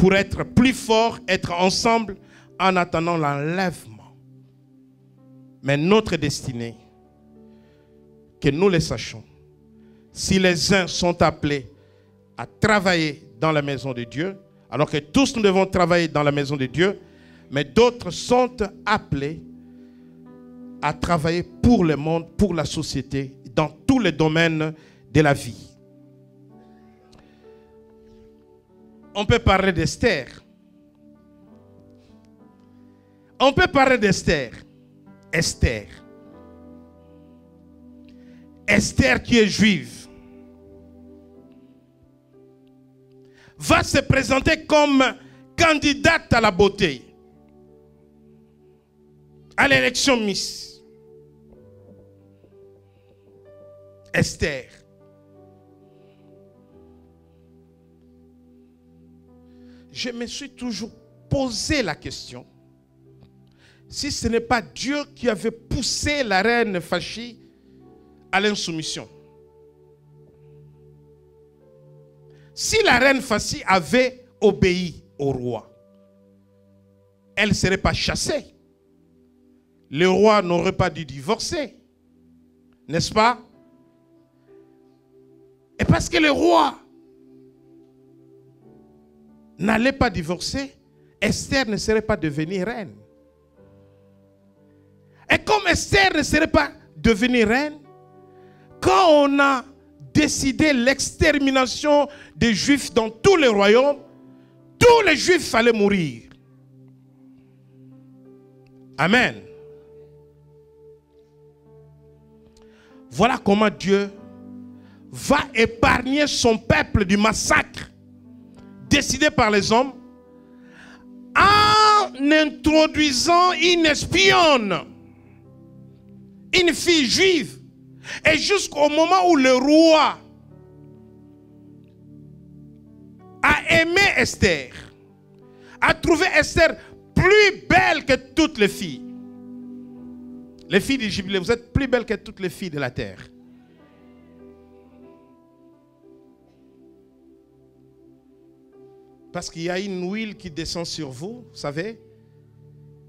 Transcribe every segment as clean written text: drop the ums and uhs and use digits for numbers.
pour être plus forts, être ensemble en attendant l'enlèvement. Mais notre destinée, que nous le sachions, si les uns sont appelés à travailler dans la maison de Dieu, alors que tous nous devons travailler dans la maison de Dieu, mais d'autres sont appelés à travailler pour le monde, pour la société, dans tous les domaines de la vie. On peut parler d'Esther. On peut parler d'Esther. Esther. Esther qui est juive va se présenter comme candidate à la beauté à l'élection Miss. Esther. Je me suis toujours posé la question, si ce n'est pas Dieu qui avait poussé la reine Vashti à l'insoumission. Si la reine Vashti avait obéi au roi, elle ne serait pas chassée. Le roi n'aurait pas dû divorcer. N'est-ce pas? Et parce que le roi n'allait pas divorcer, Esther ne serait pas devenue reine. Et comme Esther ne serait pas devenue reine, quand on a décidé l'extermination des Juifs dans tous les royaumes, tous les Juifs allaient mourir. Amen. Voilà comment Dieu va épargner son peuple du massacre décidé par les hommes en introduisant une espionne, une fille juive. Et jusqu'au moment où le roi a aimé Esther, a trouvé Esther plus belle que toutes les filles. Les filles du Jubilé, vous êtes plus belles que toutes les filles de la terre. Parce qu'il y a une huile qui descend sur vous, vous savez.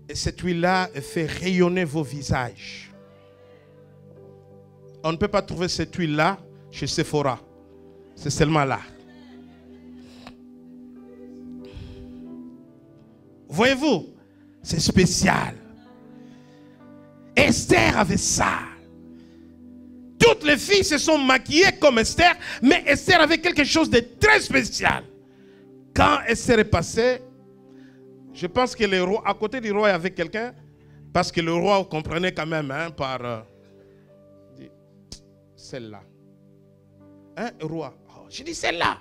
Et cette huile-là fait rayonner vos visages. On ne peut pas trouver cette huile-là chez Sephora. C'est seulement là. Voyez-vous, c'est spécial. Esther avait ça. Toutes les filles se sont maquillées comme Esther, mais Esther avait quelque chose de très spécial. Quand Esther est passée, je pense que le roi, à côté du roi, il y avait quelqu'un, parce que le roi comprenait quand même par celle-là. Hein, roi? Oh, je dis celle-là.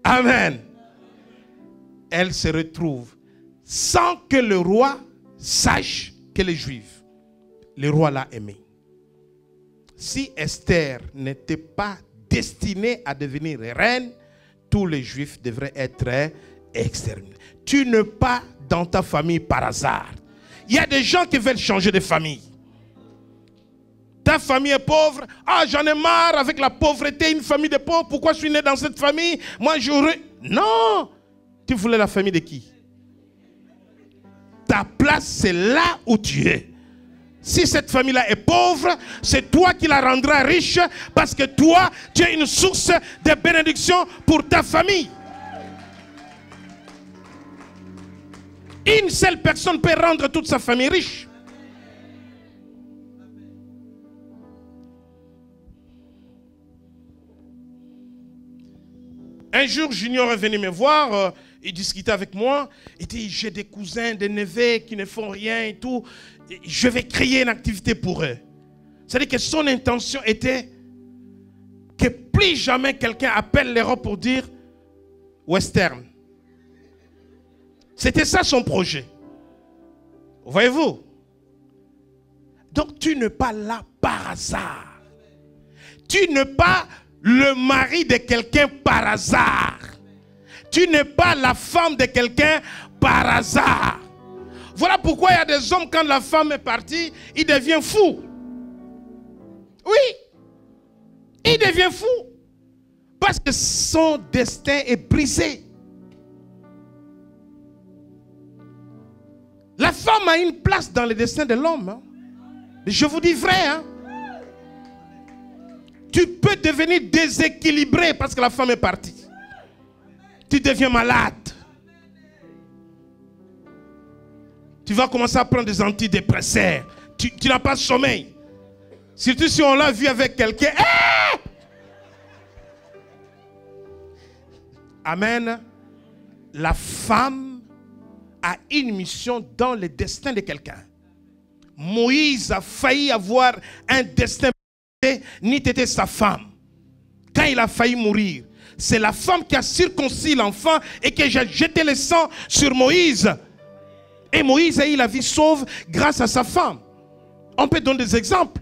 Amen. Elle se retrouve sans que le roi sache qu'elle est juive. Le roi l'a aimée. Si Esther n'était pas destinée à devenir reine, tous les juifs devraient être exterminés. Tu n'es pas dans ta famille par hasard. Il y a des gens qui veulent changer de famille. Ta famille est pauvre. Ah, j'en ai marre avec la pauvreté, une famille de pauvres. Pourquoi je suis né dans cette famille? Moi, j'aurais... Non! Tu voulais la famille de qui? Ta place, c'est là où tu es. Si cette famille-là est pauvre, c'est toi qui la rendras riche parce que toi, tu es une source de bénédiction pour ta famille. Une seule personne peut rendre toute sa famille riche. Un jour, Junior est venu me voir, il discutait avec moi, il dit, j'ai des cousins, des neveux qui ne font rien et tout, je vais créer une activité pour eux. C'est-à-dire que son intention était que plus jamais quelqu'un appelle l'Europe pour dire Western. C'était ça son projet. Voyez-vous? Donc tu n'es pas là par hasard. Tu n'es pas le mari de quelqu'un par hasard. Tu n'es pas la femme de quelqu'un par hasard. Voilà pourquoi il y a des hommes, quand la femme est partie, il devient fou. Oui. Il devient fou. Parce que son destin est brisé. La femme a une place dans le destin de l'homme. Hein. Je vous dis vrai. Hein. Tu peux devenir déséquilibré parce que la femme est partie. Tu deviens malade. Tu vas commencer à prendre des antidépresseurs. Tu n'as pas de sommeil. Surtout si on l'a vu avec quelqu'un. Ah! Amen. La femme a une mission dans le destin de quelqu'un. Moïse a failli avoir un destin, ni t'étais sa femme. Quand il a failli mourir, c'est la femme qui a circoncis l'enfant et qui a jeté le sang sur Moïse. Et Moïse a eu la vie sauve grâce à sa femme. On peut donner des exemples.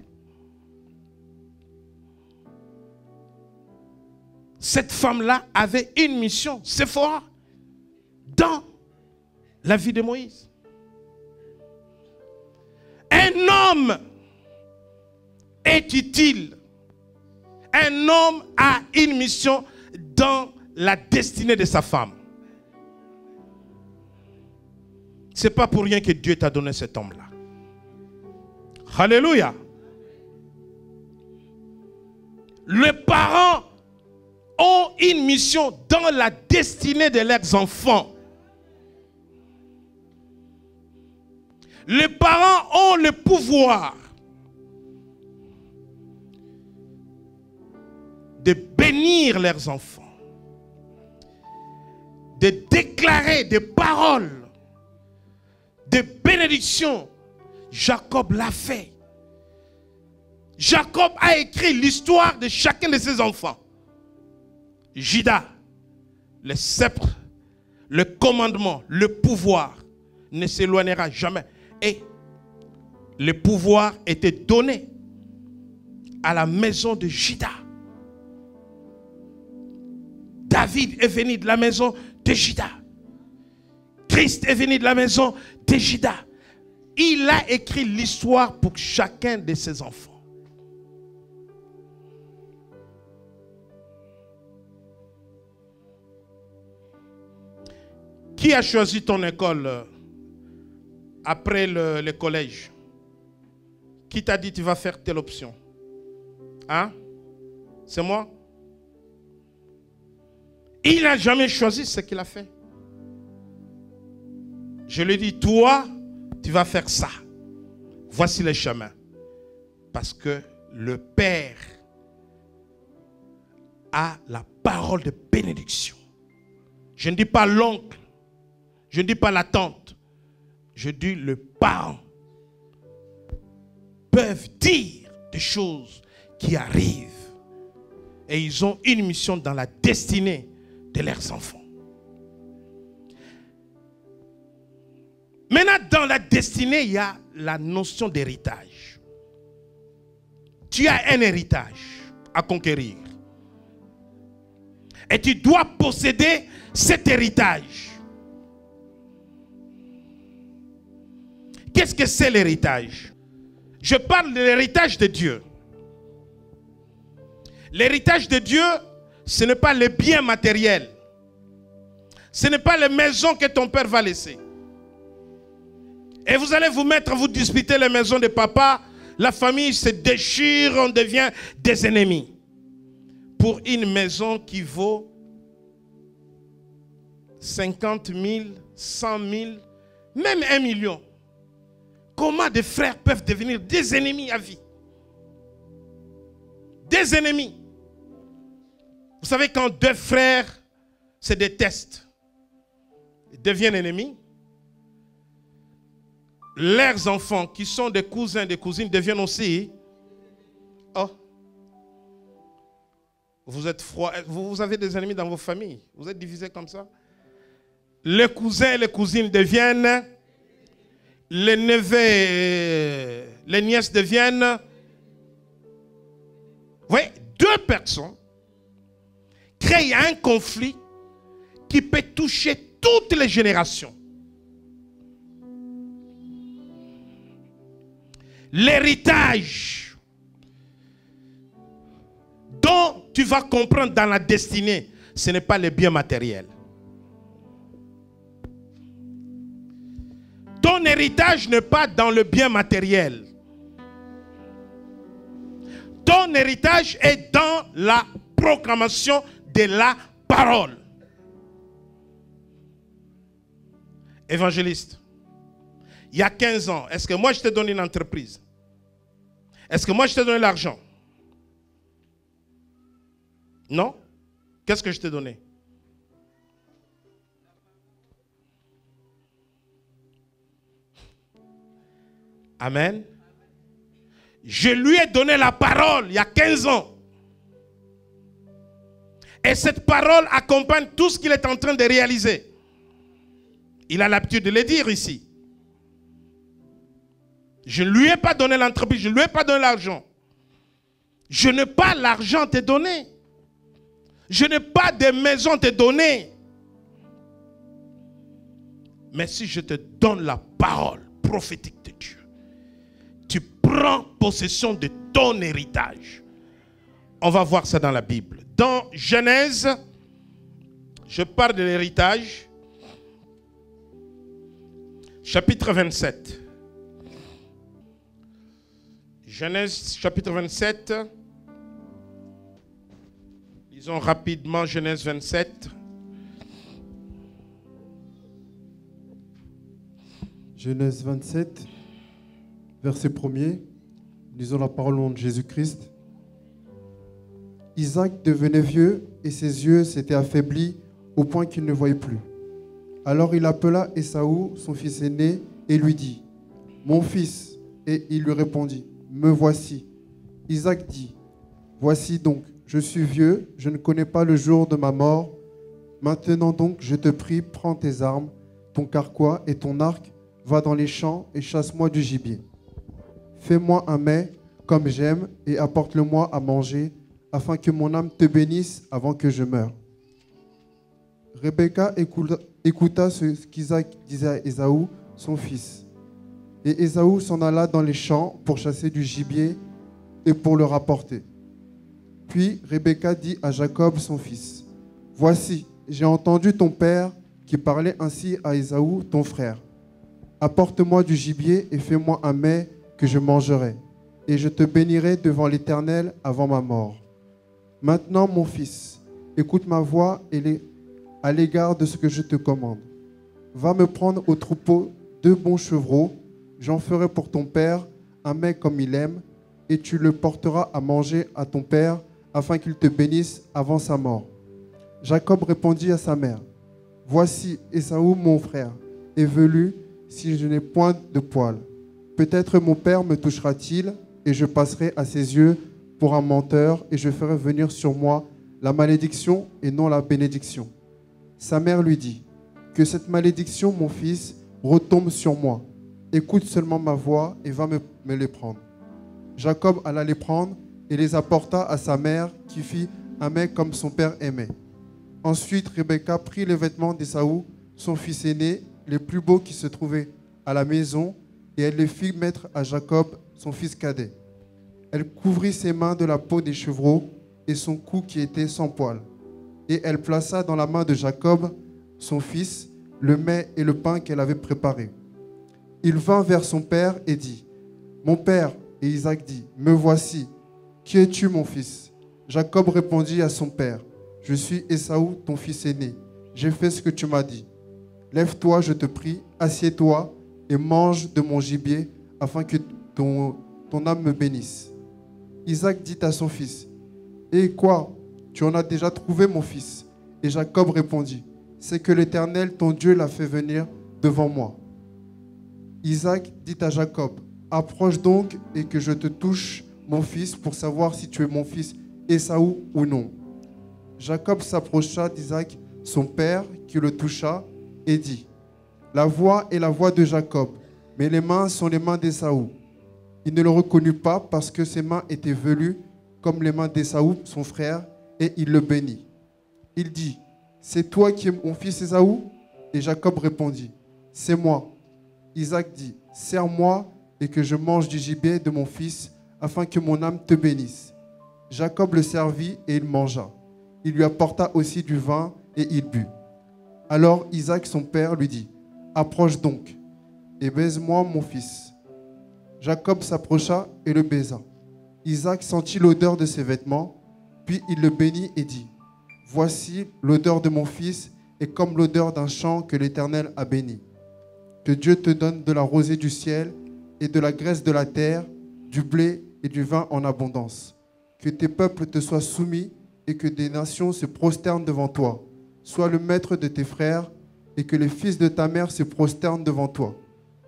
Cette femme-là avait une mission, Séphora, dans la vie de Moïse. Un homme est utile. Un homme a une mission dans la destinée de sa femme. Ce n'est pas pour rien que Dieu t'a donné cet homme-là. Alléluia. Les parents ont une mission dans la destinée de leurs enfants. Les parents ont le pouvoir de bénir leurs enfants, de déclarer des paroles de bénédiction. Jacob l'a fait. Jacob a écrit l'histoire de chacun de ses enfants. Juda, le sceptre, le commandement, le pouvoir ne s'éloignera jamais. Et le pouvoir était donné à la maison de Juda. David est venu de la maison de Juda. Christ est venu de la maison de Juda. Il a écrit l'histoire pour chacun de ses enfants. Qui a choisi ton école après le collège? Qui t'a dit tu vas faire telle option? Hein? C'est moi? Il n'a jamais choisi ce qu'il a fait. Je lui dis, toi, tu vas faire ça. Voici le chemin. Parce que le Père a la parole de bénédiction. Je ne dis pas l'oncle. Je ne dis pas la tante. Je dis le parent. Peuvent dire des choses qui arrivent. Et ils ont une mission dans la destinée de leurs enfants. Maintenant, dans la destinée, il y a la notion d'héritage. Tu as un héritage à conquérir. Et tu dois posséder cet héritage. Qu'est-ce que c'est l'héritage? Je parle de l'héritage de Dieu. L'héritage de Dieu, ce n'est pas les biens matériels. Ce n'est pas les maisons que ton père va laisser. Et vous allez vous mettre à vous disputer les maisons de papa. La famille se déchire, on devient des ennemis. Pour une maison qui vaut 50 000, 100 000, même 1 million. Comment des frères peuvent devenir des ennemis à vie? Des ennemis. Vous savez, quand deux frères se détestent, ils deviennent ennemis. Leurs enfants, qui sont des cousins, des cousines, deviennent aussi. Oh. Vous êtes froid. Vous avez des ennemis dans vos familles. Vous êtes divisés comme ça. Les cousins et les cousines deviennent. Les neveux, les nièces deviennent. Oui, deux personnes créent un conflit qui peut toucher toutes les générations. L'héritage dont tu vas comprendre dans la destinée, ce n'est pas les biens matériels. Ton héritage n'est pas dans le bien matériel. Ton héritage est dans la proclamation de la parole. Évangéliste, il y a 15 ans, est-ce que moi je t'ai donné une entreprise? Est-ce que moi je t'ai donné l'argent? Non? Qu'est-ce que je t'ai donné? Amen. Je lui ai donné la parole il y a 15 ans. Et cette parole accompagne tout ce qu'il est en train de réaliser. Il a l'habitude de le dire ici. Je ne lui ai pas donné l'entreprise, je ne lui ai pas donné l'argent. Je n'ai pas l'argent à te donner. Je n'ai pas de maison à te donner. Mais si je te donne la parole prophétique de Dieu, tu prends possession de ton héritage. On va voir ça dans la Bible. Dans Genèse, je parle de l'héritage, chapitre 27. Genèse, chapitre 27. Lisons rapidement Genèse 27. Genèse 27, verset 1er. Lisons la parole au nom de Jésus-Christ. Isaac devenait vieux et ses yeux s'étaient affaiblis au point qu'il ne voyait plus. Alors il appela Ésaü, son fils aîné, et lui dit, « Mon fils » Et il lui répondit, « Me voici. » Isaac dit, « Voici donc, je suis vieux, je ne connais pas le jour de ma mort. Maintenant donc, je te prie, prends tes armes, ton carquois et ton arc, va dans les champs et chasse-moi du gibier. Fais-moi un mets comme j'aime et apporte-le-moi à manger, afin que mon âme te bénisse avant que je meure. » Rebecca écouta ce qu'Isaac disait à Ésaü, son fils. Et Ésaü s'en alla dans les champs pour chasser du gibier et pour le rapporter. Puis Rebecca dit à Jacob, son fils, « Voici, j'ai entendu ton père qui parlait ainsi à Ésaü, ton frère. Apporte-moi du gibier et fais-moi un mets que je mangerai, et je te bénirai devant l'Éternel avant ma mort. Maintenant, mon fils, écoute ma voix à l'égard de ce que je te commande. Va me prendre au troupeau 2 bons chevreaux, j'en ferai pour ton père un mets comme il aime, et tu le porteras à manger à ton père, afin qu'il te bénisse avant sa mort. » Jacob répondit à sa mère, « Voici, Ésaü, mon frère, est velu, si je n'ai point de poil. Peut-être mon père me touchera-t-il, et je passerai à ses yeux pour un menteur, et je ferai venir sur moi la malédiction et non la bénédiction. » Sa mère lui dit, « Que cette malédiction, mon fils, retombe sur moi. Écoute seulement ma voix et va me les prendre. » Jacob alla les prendre et les apporta à sa mère, qui fit un mets comme son père aimait. Ensuite, Rebecca prit les vêtements d'Ésaü, son fils aîné, les plus beaux qui se trouvaient à la maison, et elle les fit mettre à Jacob, son fils cadet. Elle couvrit ses mains de la peau des chevreaux et son cou qui était sans poil. Et elle plaça dans la main de Jacob, son fils, le mets et le pain qu'elle avait préparé. Il vint vers son père et dit, « Mon père » Et Isaac dit, « Me voici. Qui es-tu, mon fils » Jacob répondit à son père, « Je suis Ésaü, ton fils aîné. J'ai fait ce que tu m'as dit. Lève-toi, je te prie, assieds-toi et mange de mon gibier, afin que ton âme me bénisse. » Isaac dit à son fils, « Eh quoi? Tu en as déjà trouvé, mon fils ?» Et Jacob répondit, « C'est que l'Éternel, ton Dieu, l'a fait venir devant moi. » Isaac dit à Jacob, « Approche donc et que je te touche, mon fils, pour savoir si tu es mon fils Ésaü ou non. » Jacob s'approcha d'Isaac, son père, qui le toucha, et dit, « La voix est la voix de Jacob, mais les mains sont les mains d'Ésaü. » Il ne le reconnut pas parce que ses mains étaient velues comme les mains d'Ésaü, son frère, et il le bénit. Il dit, « C'est toi qui es mon fils Ésaü » Et Jacob répondit, « C'est moi. » Isaac dit, « Sers-moi et que je mange du gibier de mon fils, afin que mon âme te bénisse. » Jacob le servit et il mangea. Il lui apporta aussi du vin et il but. Alors Isaac, son père, lui dit, « Approche donc et baise-moi mon fils. » Jacob s'approcha et le baisa. Isaac sentit l'odeur de ses vêtements, puis il le bénit et dit, « Voici l'odeur de mon fils est comme l'odeur d'un champ que l'Éternel a béni. Que Dieu te donne de la rosée du ciel et de la graisse de la terre, du blé et du vin en abondance. Que tes peuples te soient soumis et que des nations se prosternent devant toi. Sois le maître de tes frères et que les fils de ta mère se prosternent devant toi.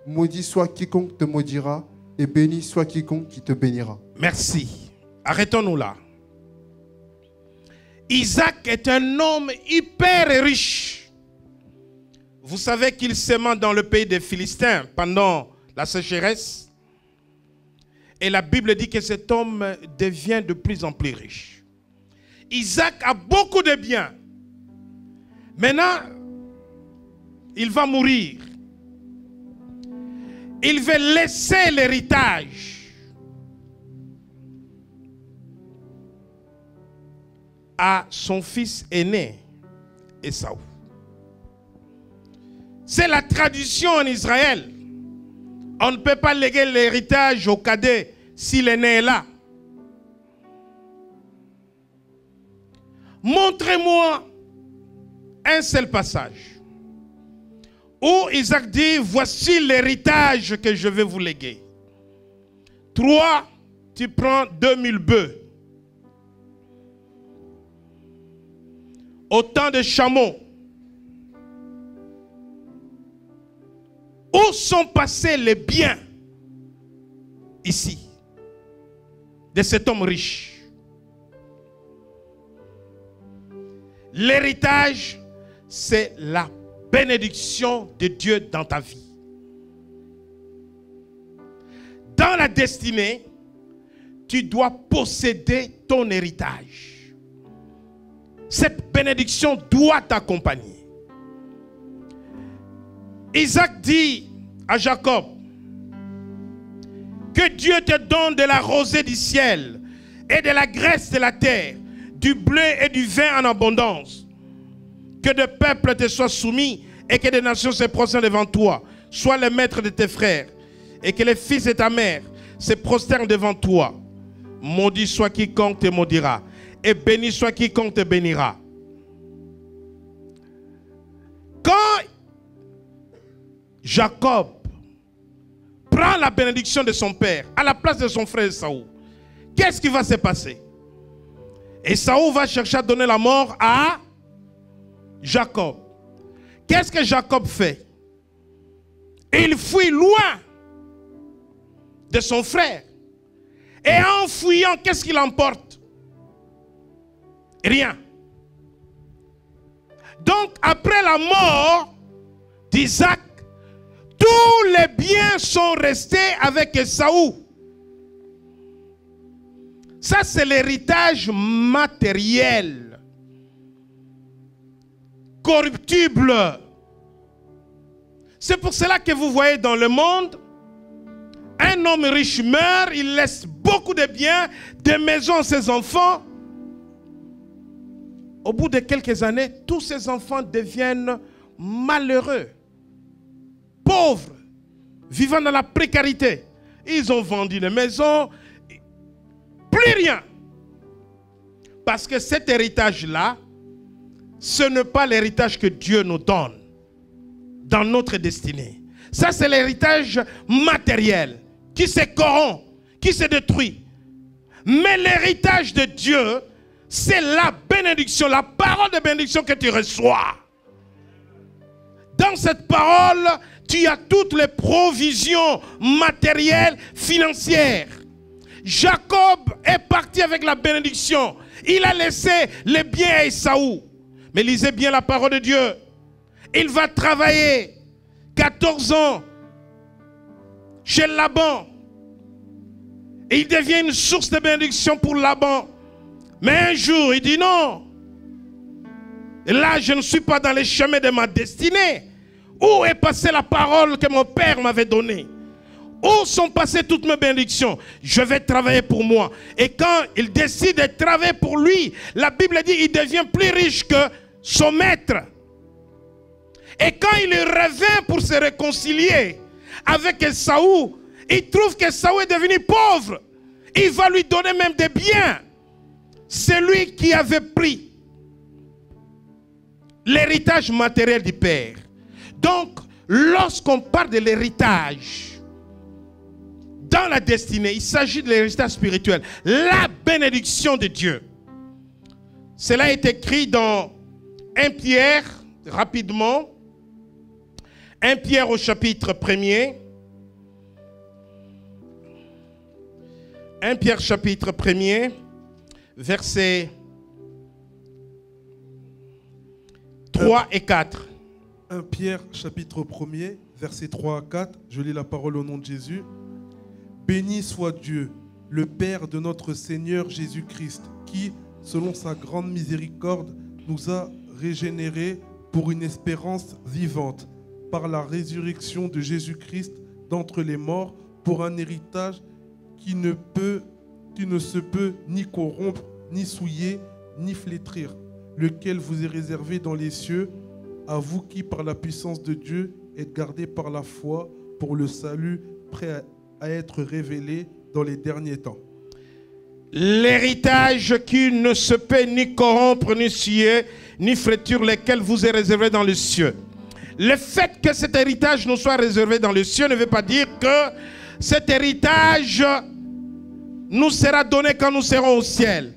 Maudit soit quiconque te maudira et béni soit quiconque qui te bénira. » Merci. Arrêtons-nous là. Isaac est un homme hyper riche. Vous savez qu'il s'aimant dans le pays des Philistins pendant la sécheresse. Et la Bible dit que cet homme devient de plus en plus riche. Isaac a beaucoup de biens. Maintenant, il va mourir. Il veut laisser l'héritage à son fils aîné, Ésaü. C'est la tradition en Israël. On ne peut pas léguer l'héritage au cadet si l'aîné est là. Montrez-moi un seul passage où Isaac dit, voici l'héritage que je vais vous léguer. 3, tu prends 2000 bœufs. Autant de chameaux. Où sont passés les biens ici de cet homme riche? L'héritage, c'est la bénédiction de Dieu dans ta vie. Dans la destinée, tu dois posséder ton héritage. Cette bénédiction doit t'accompagner. Isaac dit à Jacob, que Dieu te donne de la rosée du ciel et de la graisse de la terre, du blé et du vin en abondance. Que des peuples te soient soumis et que des nations se prosternent devant toi. Sois le maître de tes frères et que les fils de ta mère se prosternent devant toi. Maudit soit quiconque te maudira et béni soit quiconque te bénira. Quand Jacob prend la bénédiction de son père à la place de son frère Ésaü, qu'est-ce qui va se passer? Ésaü va chercher à donner la mort à Jacob. Qu'est-ce que Jacob fait? Il fuit loin de son frère. Et en fuyant, qu'est-ce qu'il emporte? Rien. Donc, après la mort d'Isaac, tous les biens sont restés avec Ésaü. Ça, c'est l'héritage matériel, corruptible. C'est pour cela que vous voyez dans le monde, un homme riche meurt, il laisse beaucoup de biens, des maisons à ses enfants. Au bout de quelques années, tous ses enfants deviennent malheureux, pauvres, vivant dans la précarité. Ils ont vendu les maisons, plus rien. Parce que cet héritage-là, ce n'est pas l'héritage que Dieu nous donne dans notre destinée. Ça, c'est l'héritage matériel qui se corrompt, qui se détruit. Mais l'héritage de Dieu, c'est la bénédiction, la parole de bénédiction que tu reçois. Dans cette parole, tu as toutes les provisions matérielles, financières. Jacob est parti avec la bénédiction. Il a laissé les biens à Ésaü. Mais lisez bien la parole de Dieu. Il va travailler 14 ans chez Laban. Et il devient une source de bénédiction pour Laban. Mais un jour, il dit non. Et là, je ne suis pas dans les chemins de ma destinée. Où est passée la parole que mon père m'avait donnée? Où sont passées toutes mes bénédictions? Je vais travailler pour moi. Et quand il décide de travailler pour lui, la Bible dit qu'il devient plus riche que son maître. Et quand il revient pour se réconcilier avec Esaü, il trouve qu'Esaü est devenu pauvre. Il va lui donner même des biens. C'est lui qui avait pris l'héritage matériel du Père. Donc, lorsqu'on parle de l'héritage, dans la destinée, il s'agit de l'héritage spirituel, la bénédiction de Dieu. Cela est écrit dans 1 Pierre, rapidement. 1 Pierre au chapitre 1er. 1 Pierre chapitre 1er, versets 3 et 4. 1 Pierre chapitre 1er, versets 3 à 4. Je lis la parole au nom de Jésus. Béni soit Dieu, le Père de notre Seigneur Jésus-Christ, qui, selon sa grande miséricorde, nous a régénérés pour une espérance vivante, par la résurrection de Jésus-Christ d'entre les morts, pour un héritage qui ne se peut ni corrompre, ni souiller, ni flétrir, lequel vous est réservé dans les cieux, à vous qui, par la puissance de Dieu, êtes gardés par la foi pour le salut prêt à être révélé dans les derniers temps. L'héritage qui ne se peut ni corrompre, ni souiller, ni flétrir, lequel vous est réservé dans les cieux. Le fait que cet héritage nous soit réservé dans les cieux ne veut pas dire que cet héritage nous sera donné quand nous serons au ciel.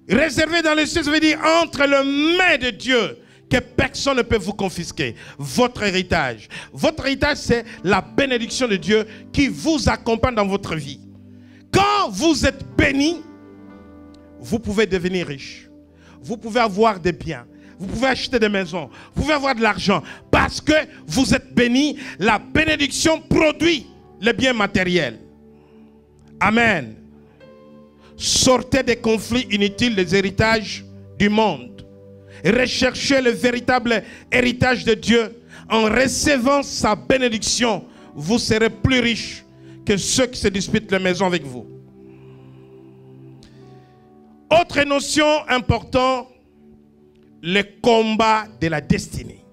Réservé dans les cieux, ça veut dire entre les mains de Dieu, que personne ne peut vous confisquer. Votre héritage. Votre héritage, c'est la bénédiction de Dieu qui vous accompagne dans votre vie. Quand vous êtes béni, vous pouvez devenir riche. Vous pouvez avoir des biens. Vous pouvez acheter des maisons. Vous pouvez avoir de l'argent. Parce que vous êtes béni, la bénédiction produit les biens matériels. Amen. Sortez des conflits inutiles des héritages du monde. Recherchez le véritable héritage de Dieu. En recevant sa bénédiction, vous serez plus riche que ceux qui se disputent les maisons avec vous. Autre notion importante, le combat de la destinée.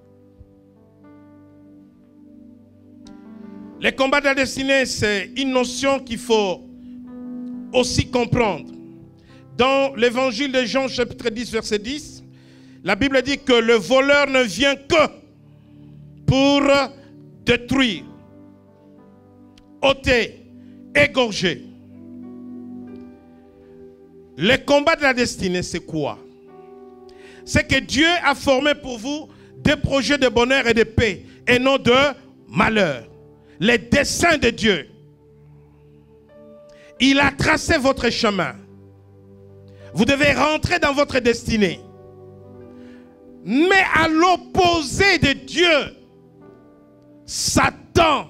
Le combat de la destinée, c'est une notion qu'il faut aussi comprendre. Dans l'évangile de Jean, chapitre 10, verset 10, la Bible dit que le voleur ne vient que pour détruire, ôter, égorger. Le combat de la destinée, c'est quoi? C'est que Dieu a formé pour vous des projets de bonheur et de paix et non de malheur. Les desseins de Dieu. Il a tracé votre chemin. Vous devez rentrer dans votre destinée. Mais à l'opposé de Dieu, Satan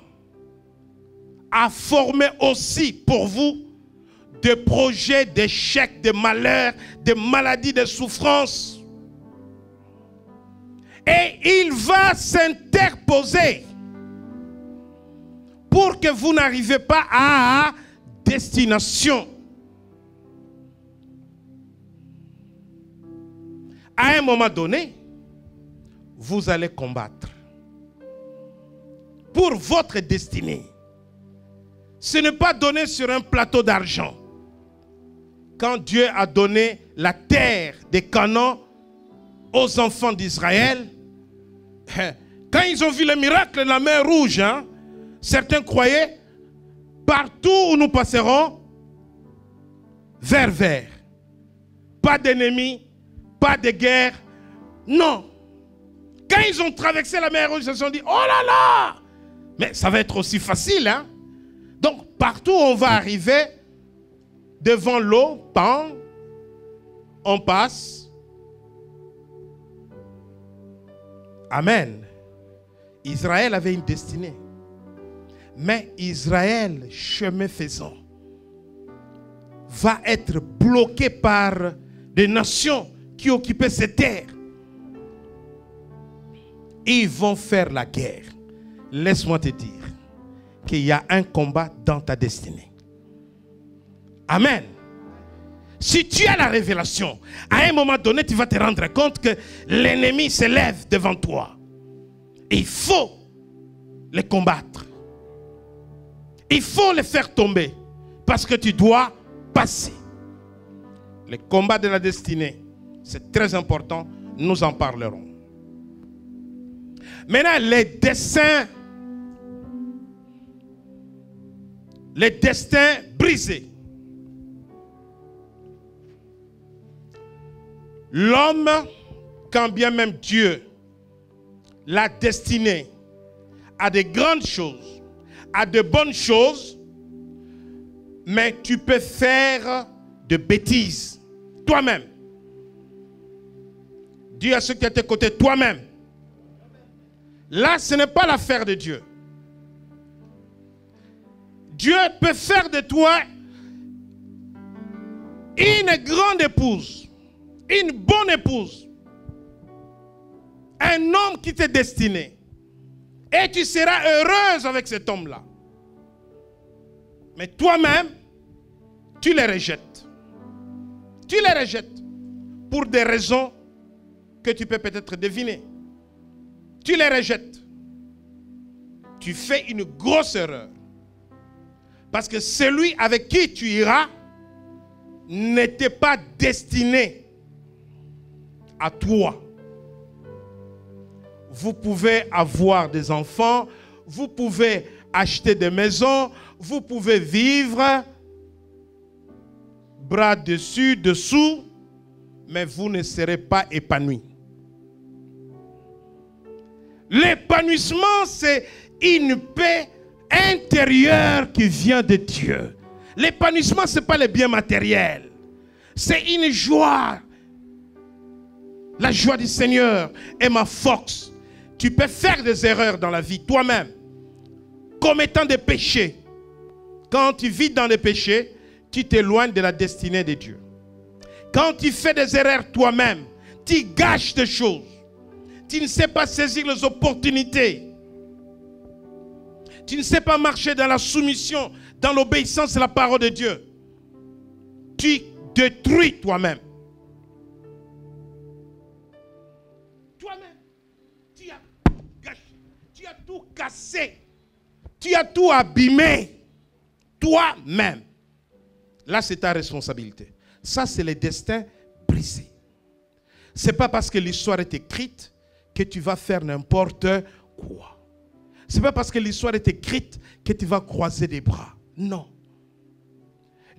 a formé aussi pour vous des projets d'échecs, de malheurs, de maladies, de souffrances. Et il va s'interposer pour que vous n'arrivez pas à destination. À un moment donné, vous allez combattre pour votre destinée. Ce n'est pas donné sur un plateau d'argent. Quand Dieu a donné la terre des Canaan aux enfants d'Israël, quand ils ont vu le miracle de la mer Rouge, certains croyaient, partout où nous passerons, vert. Pas d'ennemis, pas de guerre. Non. Quand ils ont traversé la mer Rouge, ils se sont dit, oh là là, mais ça va être aussi facile. Donc, partout où on va arriver, devant l'eau, on passe. Amen. Israël avait une destinée. Mais Israël, chemin faisant, va être bloqué par des nations qui occupaient ces terres. Ils vont faire la guerre. Laisse-moi te dire qu'il y a un combat dans ta destinée. Amen. Si tu as la révélation, à un moment donné, tu vas te rendre compte que l'ennemi s'élève devant toi. Et il faut les combattre. Il faut les faire tomber. Parce que tu dois passer. Les combats de la destinée, c'est très important. Nous en parlerons. Maintenant, les destins brisés. L'homme, quand bien même Dieu l'a destiné à de grandes choses, à de bonnes choses, mais tu peux faire de bêtises toi-même. Dis à ceux qui sont à tes côtés, toi-même. Là, ce n'est pas l'affaire de Dieu. Dieu peut faire de toi une grande épouse, une bonne épouse, un homme qui t'est destiné. Et tu seras heureuse avec cet homme-là. Mais toi-même, tu les rejettes. Tu les rejettes pour des raisons que tu peux peut-être deviner. Tu les rejettes. Tu fais une grosse erreur. Parce que celui avec qui tu iras n'était pas destiné à toi. Vous pouvez avoir des enfants, vous pouvez acheter des maisons, vous pouvez vivre bras dessus, dessous, mais vous ne serez pas épanoui. L'épanouissement, c'est une paix intérieure qui vient de Dieu. L'épanouissement, ce n'est pas les biens matériels. C'est une joie. La joie du Seigneur est ma force. Tu peux faire des erreurs dans la vie toi-même, commettant des péchés. Quand tu vis dans les péchés, tu t'éloignes de la destinée de Dieu. Quand tu fais des erreurs toi-même, tu gâches des choses. Tu ne sais pas saisir les opportunités. Tu ne sais pas marcher dans la soumission, dans l'obéissance à la parole de Dieu. Tu détruis toi-même. Toi-même, tu as gâché, tu as tout cassé, tu as tout abîmé. Toi-même. Là, c'est ta responsabilité. Ça, c'est le destin brisé. Ce n'est pas parce que l'histoire est écrite que tu vas faire n'importe quoi. Ce n'est pas parce que l'histoire est écrite que tu vas croiser des bras. Non.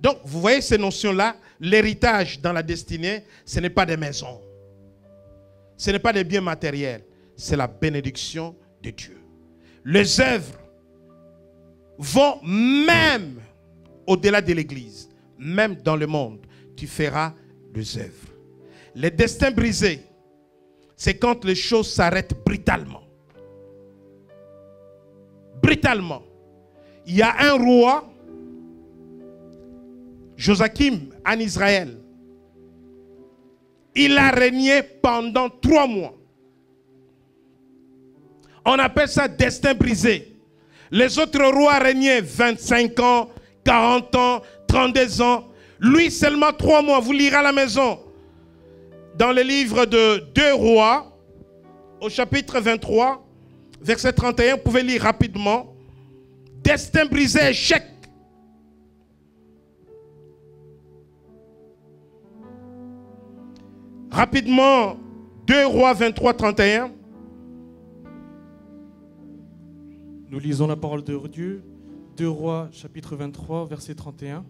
Donc, vous voyez ces notions-là, l'héritage dans la destinée, ce n'est pas des maisons. Ce n'est pas des biens matériels. C'est la bénédiction de Dieu. Les œuvres vont même au-delà de l'église. Même dans le monde, tu feras des œuvres. Les destins brisés, c'est quand les choses s'arrêtent brutalement. Brutalement. Il y a un roi, Joachim, en Israël. Il a régné pendant 3 mois. On appelle ça destin brisé. Les autres rois régnaient 25 ans, 40 ans, 32 ans. Lui seulement 3 mois. Vous lirez à la maison. Dans le livre de 2 rois, au chapitre 23, verset 31, vous pouvez lire rapidement. Destin brisé, échec. Rapidement, 2 rois 23, 31. Nous lisons la parole de Dieu. 2 rois, chapitre 23, verset 31.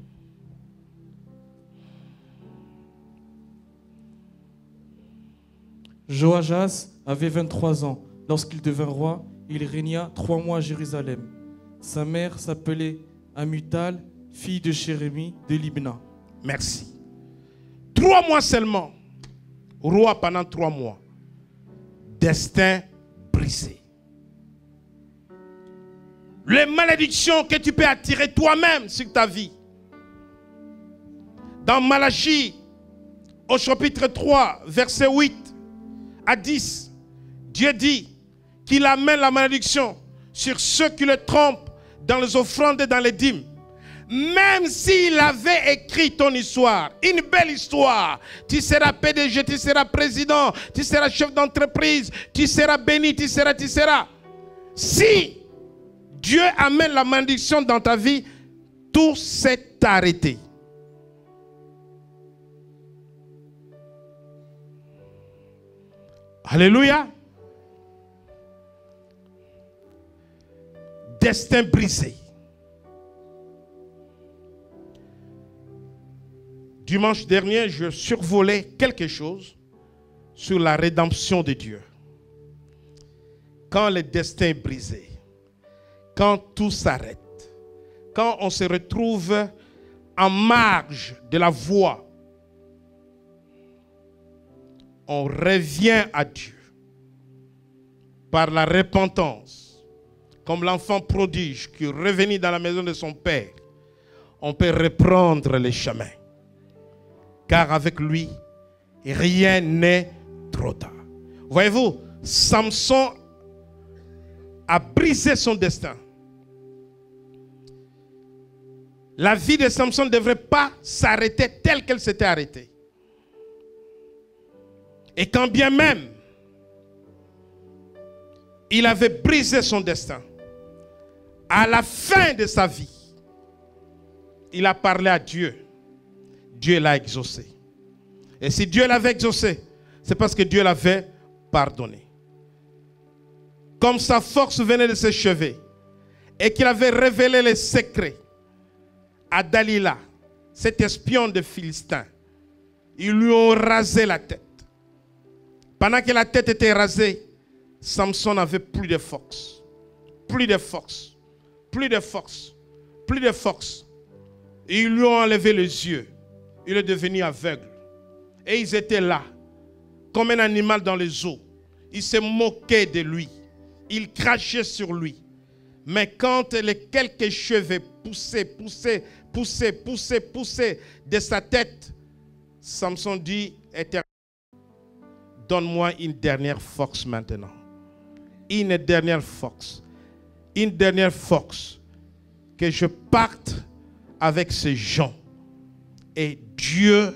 Joachas avait 23 ans. Lorsqu'il devint roi, il régna 3 mois à Jérusalem. Sa mère s'appelait Amutal, fille de Jérémie de Libna. Merci. 3 mois seulement. Roi pendant 3 mois. Destin brisé. Les malédictions que tu peux attirer toi-même sur ta vie. Dans Malachie, au chapitre 3, verset 8 à 10, Dieu dit qu'il amène la malédiction sur ceux qui le trompent dans les offrandes et dans les dîmes. Même s'il avait écrit ton histoire, une belle histoire, tu seras PDG, tu seras président, tu seras chef d'entreprise, tu seras béni, tu seras. Si Dieu amène la malédiction dans ta vie, tout s'est arrêté. Alléluia. Destin brisé. Dimanche dernier, je survolais quelque chose sur la rédemption de Dieu. Quand le destin est brisé, quand tout s'arrête, quand on se retrouve en marge de la voie, on revient à Dieu par la repentance, comme l'enfant prodige qui est revenu dans la maison de son père. On peut reprendre les chemins, car avec lui, rien n'est trop tard. Voyez-vous, Samson a brisé son destin. La vie de Samson ne devrait pas s'arrêter telle qu'elle s'était arrêtée. Et quand bien même il avait brisé son destin, à la fin de sa vie, il a parlé à Dieu. Dieu l'a exaucé. Et si Dieu l'avait exaucé, c'est parce que Dieu l'avait pardonné. Comme sa force venait de ses cheveux et qu'il avait révélé les secrets à Dalila, cet espion de Philistin, ils lui ont rasé la tête. Pendant que la tête était rasée, Samson n'avait plus de force. Plus de force. Plus de force. Plus de force. Et ils lui ont enlevé les yeux. Il est devenu aveugle. Et ils étaient là, comme un animal dans les eaux. Ils se moquaient de lui. Ils crachaient sur lui. Mais quand les quelques cheveux poussaient de sa tête, Samson dit, Éternel, donne-moi une dernière force maintenant. Une dernière force. Une dernière force. Que je parte avec ces gens. Et Dieu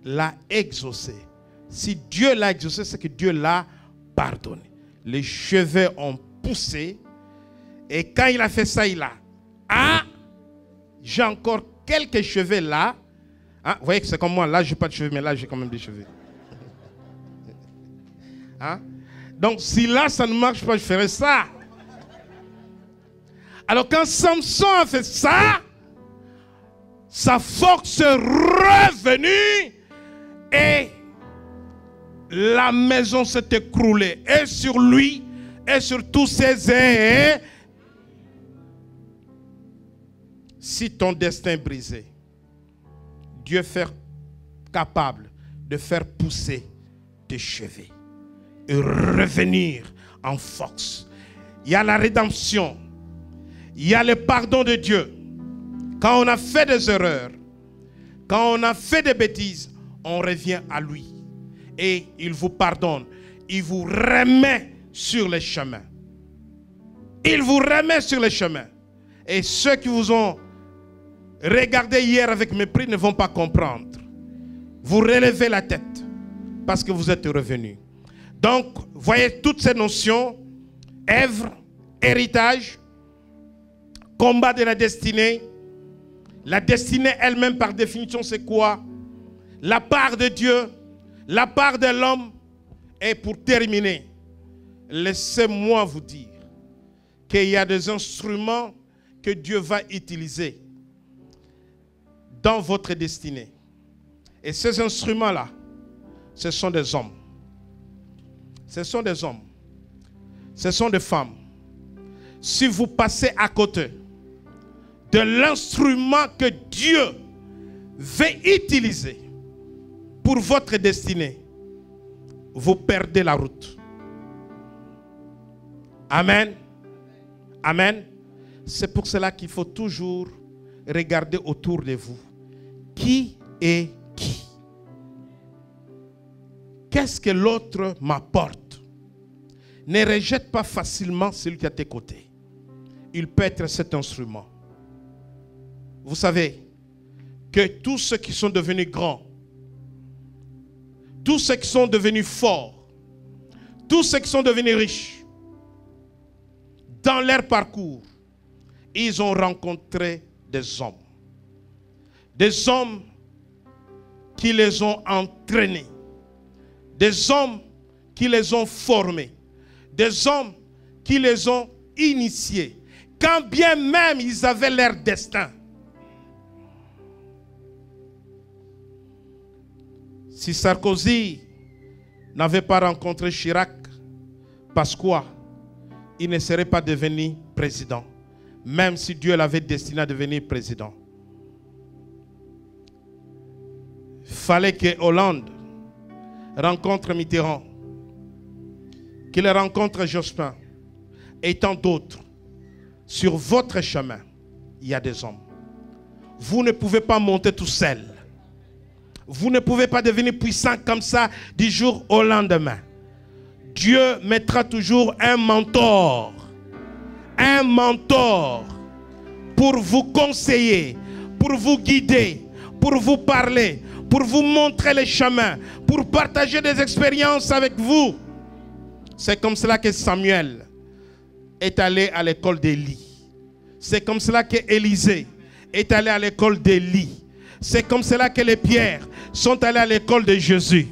l'a exaucé. Si Dieu l'a exaucé, c'est que Dieu l'a pardonné. Les cheveux ont poussé. Et quand il a fait ça, il a... Ah, j'ai encore quelques cheveux là. Ah, vous voyez que c'est comme moi. Là, je n'ai pas de cheveux, mais là, j'ai quand même des cheveux. Hein? Donc, si là, ça ne marche pas, je ferai ça. Alors, quand Samson a fait ça, sa force est revenue et la maison s'est écroulée. Et sur lui, et sur tous ses ailes. Si ton destin est brisé, Dieu est capable de faire pousser tes cheveux et revenir en force. Il y a la rédemption. Il y a le pardon de Dieu. Quand on a fait des erreurs, quand on a fait des bêtises, on revient à lui. Et il vous pardonne. Il vous remet sur les chemins. Il vous remet sur les chemins. Et ceux qui vous ont regardé hier avec mépris ne vont pas comprendre. Vous relevez la tête parce que vous êtes revenus. Donc, voyez toutes ces notions, œuvre, héritage, combat de la destinée. La destinée elle-même, par définition, c'est quoi? La part de Dieu, la part de l'homme. Et pour terminer, laissez-moi vous dire qu'il y a des instruments que Dieu va utiliser dans votre destinée. Et ces instruments-là, ce sont des hommes. Ce sont des hommes. Ce sont des femmes. Si vous passez à côté de l'instrument que Dieu veut utiliser pour votre destinée, vous perdez la route. Amen. Amen. C'est pour cela qu'il faut toujours regarder autour de vous. Qui est qui? Qu'est-ce que l'autre m'apporte? Ne rejette pas facilement celui qui est à tes côtés. il peut être cet instrument. Vous savez que tous ceux qui sont devenus grands, tous ceux qui sont devenus forts, tous ceux qui sont devenus riches, dans leur parcours, ils ont rencontré des hommes. Des hommes qui les ont entraînés. Des hommes qui les ont formés. Des hommes qui les ont initiés. Quand bien même ils avaient leur destin. Si Sarkozy n'avait pas rencontré Chirac, Pasqua, il ne serait pas devenu président. Même si Dieu l'avait destiné à devenir président. Il fallait que Hollande rencontre Mitterrand, qu'il rencontre Jospin et tant d'autres. Sur votre chemin, il y a des hommes. Vous ne pouvez pas monter tout seul. Vous ne pouvez pas devenir puissant comme ça du jour au lendemain. Dieu mettra toujours un mentor pour vous conseiller, pour vous guider, pour vous parler, pour vous montrer les chemins, pour partager des expériences avec vous. C'est comme cela que Samuel est allé à l'école d'Élie. C'est comme cela que Élisée est allé à l'école d'Élie. C'est comme cela que les pierres sont allés à l'école de Jésus.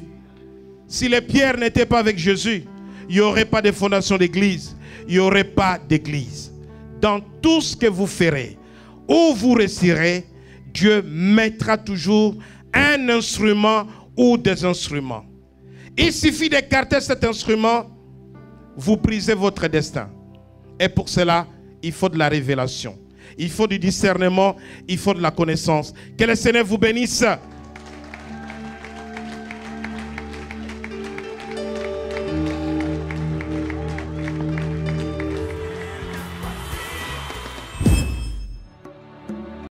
Si les pierres n'étaient pas avec Jésus, il n'y aurait pas de fondation d'église. Il n'y aurait pas d'église. Dans tout ce que vous ferez, où vous resterez, Dieu mettra toujours un instrument ou des instruments. Il suffit d'écarter cet instrument, vous brisez votre destin. Et pour cela, il faut de la révélation. Il faut du discernement, il faut de la connaissance. Que le Seigneur vous bénisse.